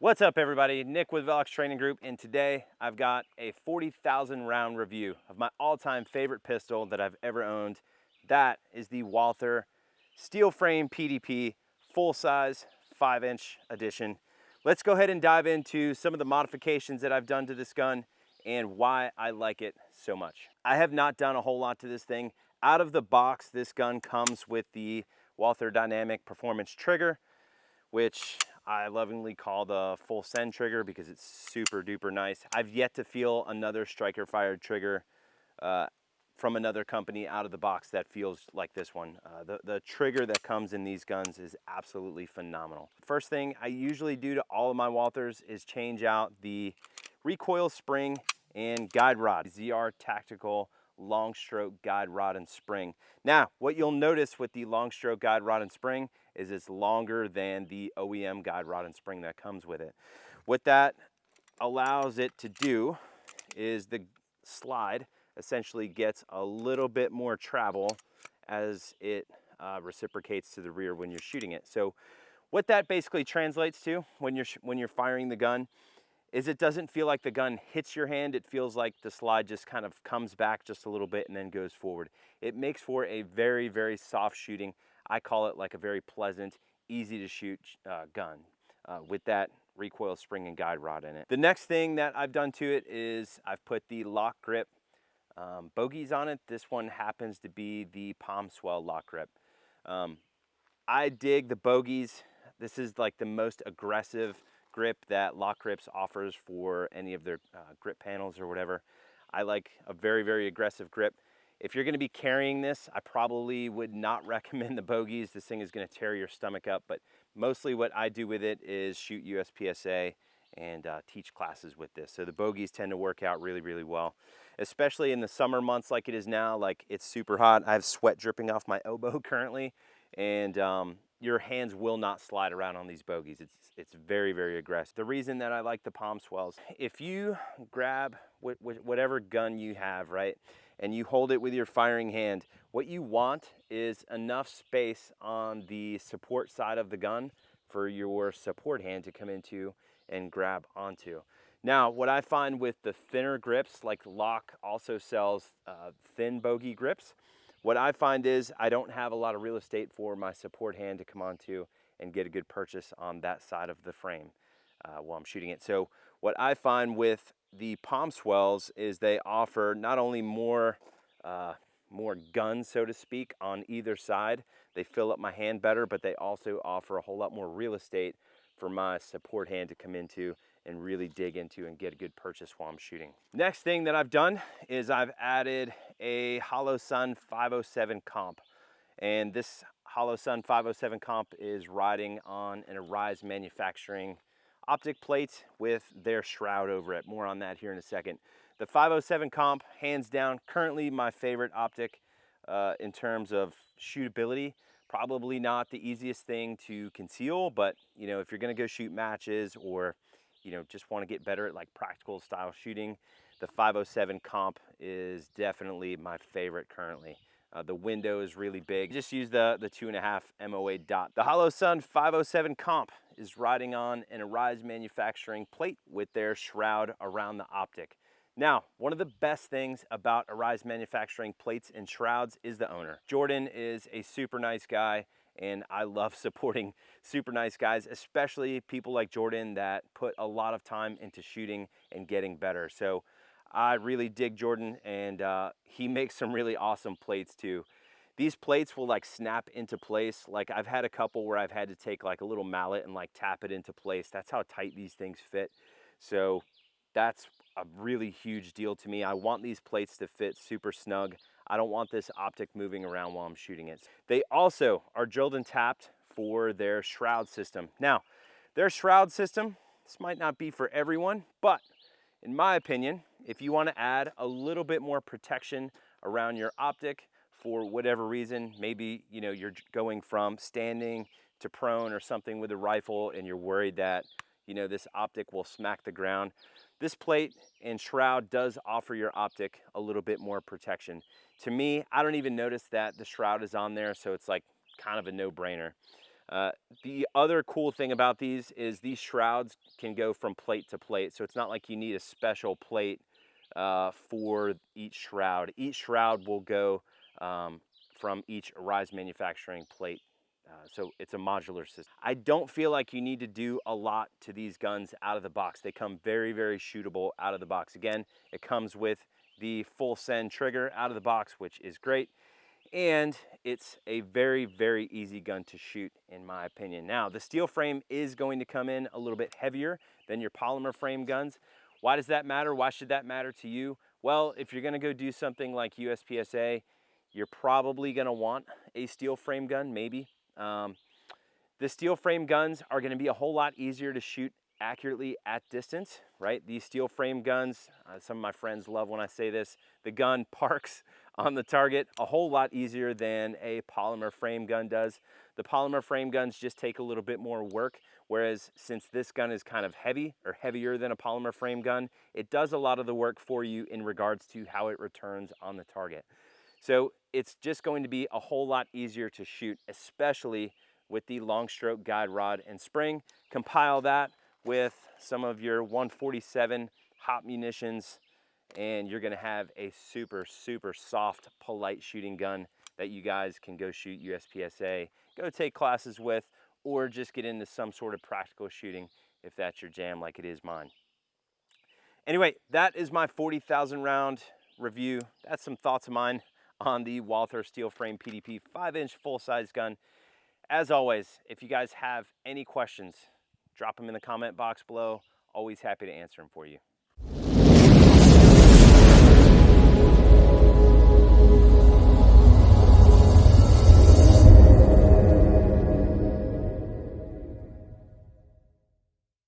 What's up everybody, Nick with Velox Training Group, and today I've got a 40,000 round review of my all-time favorite pistol that I've ever owned. That is the Walther steel frame PDP full-size 5-inch edition. Let's go ahead and dive into some of the modifications that I've done to this gun and why I like it so much. I have not done a whole lot to this thing. Out of the box, this gun comes with the Walther Dynamic Performance trigger, which I lovingly call the full send trigger because it's super duper nice. I've yet to feel another striker fired trigger from another company out of the box that feels like this one. The trigger that comes in these guns is absolutely phenomenal. First thing I usually do to all of my Walthers is change out the recoil spring and guide rod. ZR Tactical long stroke guide rod and spring. Now, what you'll notice with the long stroke guide rod and spring is it's longer than the OEM guide rod and spring that comes with it. What that allows it to do is the slide essentially gets a little bit more travel as it reciprocates to the rear when you're shooting it. So what that basically translates to when you're firing the gun is it doesn't feel like the gun hits your hand. It feels like the slide just kind of comes back just a little bit and then goes forward. It makes for a very, very soft shooting. I call it like a very pleasant, easy to shoot gun with that recoil spring and guide rod in it. The next thing that I've done to it is I've put the lock grip bogeys on it. This one happens to be the Palm Swell lock grip. I dig the bogeys. This is like the most aggressive grip that Lock Grips offers for any of their grip panels or whatever. I like a very, very aggressive grip. If you're gonna be carrying this, I probably would not recommend the bogeys. This thing is gonna tear your stomach up, but mostly what I do with it is shoot USPSA and teach classes with this. So the bogeys tend to work out really, really well, especially in the summer months like it is now. Like, it's super hot. I have sweat dripping off my elbow currently, and your hands will not slide around on these bogeys. It's very, very aggressive. The reason that I like the Palm Swells, if you grab whatever gun you have, right, and you hold it with your firing hand, what you want is enough space on the support side of the gun for your support hand to come into and grab onto. Now, what I find with the thinner grips, like Lock also sells thin bogey grips, what I find is I don't have a lot of real estate for my support hand to come onto and get a good purchase on that side of the frame while I'm shooting it. So what I find with the Palm Swells is they offer not only more guns, so to speak, on either side. They fill up my hand better, but they also offer a whole lot more real estate for my support hand to come into and really dig into and get a good purchase while I'm shooting. Next thing that I've done is I've added a Holosun 507 comp. And this Holosun 507 comp is riding on an Arise Manufacturing Optic plate with their shroud over it. More on that here in a second. The 507 comp, hands down, currently my favorite optic in terms of shootability. Probably not the easiest thing to conceal, but you know, if you're gonna go shoot matches or you know, just want to get better at like practical style shooting, the 507 comp is definitely my favorite currently. The window is really big. Just use the 2.5 MOA dot. The Holosun 507 comp is riding on an Arise Manufacturing plate with their shroud around the optic. Now, one of the best things about Arise Manufacturing plates and shrouds is the owner. Jordan is a super nice guy, and I love supporting super nice guys, especially people like Jordan that put a lot of time into shooting and getting better. So I really dig Jordan, and he makes some really awesome plates too. These plates will like snap into place. Like, I've had a couple where I've had to take like a little mallet and like tap it into place. That's how tight these things fit. So that's a really huge deal to me. I want these plates to fit super snug. I don't want this optic moving around while I'm shooting it. They also are drilled and tapped for their shroud system. Now, their shroud system, this might not be for everyone, but in my opinion, if you want to add a little bit more protection around your optic for whatever reason, maybe you know you're going from standing to prone or something with a rifle and you're worried that you know this optic will smack the ground, this plate and shroud does offer your optic a little bit more protection. To me, I don't even notice that the shroud is on there, so it's like kind of a no-brainer. The other cool thing about these is these shrouds can go from plate to plate. So it's not like you need a special plate for each shroud. Each shroud will go from each Arise manufacturing plate. So it's a modular system. I don't feel like you need to do a lot to these guns out of the box. They come very, very shootable out of the box. Again, it comes with the full send trigger out of the box, which is great. And it's a very, very easy gun to shoot, in my opinion. Now, the steel frame is going to come in a little bit heavier than your polymer frame guns. Why does that matter? Why should that matter to you? Well, if you're gonna go do something like USPSA, you're probably gonna want a steel frame gun, maybe. The steel frame guns are gonna be a whole lot easier to shoot accurately at distance, right? These steel frame guns, some of my friends love when I say this, the gun parks on the target a whole lot easier than a polymer frame gun does. The polymer frame guns just take a little bit more work, whereas since this gun is kind of heavy or heavier than a polymer frame gun, it does a lot of the work for you in regards to how it returns on the target. So it's just going to be a whole lot easier to shoot, especially with the long stroke guide rod and spring. Compile that with some of your 147 hot munitions, and you're gonna have a super, super soft, polite shooting gun that you guys can go shoot USPSA, go take classes with, or just get into some sort of practical shooting if that's your jam like it is mine. Anyway, that is my 40,000 round review. That's some thoughts of mine on the Walther steel frame PDP 5-inch full-size gun. As always, if you guys have any questions, drop them in the comment box below. Always happy to answer them for you.